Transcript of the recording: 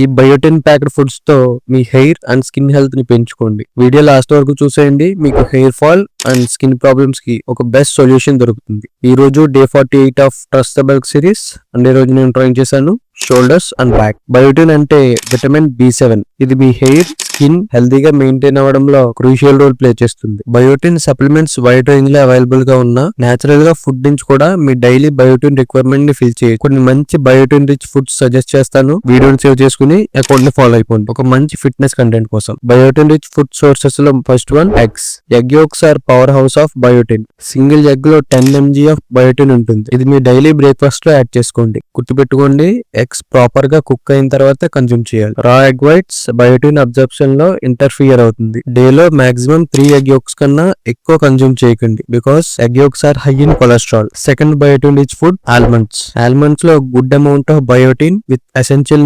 ఈ biotin packed foods తో మీ hair and skin health ని పెంచుకోండి. వీడియో లాస్ట్ వరకు చూసేయండి, మీకు hair fall and skin problems కి ఒక బెస్ట్ సొల్యూషన్ దొరుకుతుంది. ఈ రోజు day 48 of trust the bulk series and ఈ రోజు నేను ట్రై చేశాను షోల్డర్స్ అండ్ బ్యాక్. బయోటిన్ అంటే విటమిన్ B7. ఇది మీ హెయిర్ స్కిన్ హెల్తీగా మెయింటైన్ అవ్వడంలో క్రూషియల్ రోల్ ప్లే చేస్తుంది. బయోటిన్ సప్లిమెంట్స్ వైడ్ రేంజ్ లో అవైలబుల్ గా ఉన్న నేచురల్ గా ఫుడ్ నుంచి కూడా మీ డైలీ బయోటిన్ రిక్వైర్మెంట్ ని ఫిల్ చేయండి. కొన్ని మంచి బయోటిన్ రిచ్ ఫుడ్స్ సజెస్ట్ చేస్తాను. వీడియోని సేవ్ చేసుకుని అకౌంట్ ని ఫాలో అయిపోండి ఒక మంచి ఫిట్నెస్ కంటెంట్ కోసం. బయోటిన్ రిచ్ ఫుడ్ సోర్సెస్ లో first one eggs. Egg yolks are power house of biotin. Single egg లో 10 mg ఆఫ్ బయోటిన్ ఉంటుంది. ఇది మీ డైలీ బ్రేక్ఫాస్ట్ లో యాడ్ చేసుకోండి. గుర్తుపెట్టుకోండి, ఎగ్స్ ప్రాపర్ గా కుక్ అయిన తర్వాత కన్జ్యూమ్ చేయాలి. Raw egg whites biotin absorption లో ఇంటర్ఫియర్ అవుతుంది. డే లో మాక్సిమం 3 ఎగ్ యోక్స్ కన్నా ఎక్కువ కన్జ్యూమ్ చేయకండి, because egg yolks are high in cholesterol. Second biotin rich food almonds. Almonds లో good amount of biotin with essential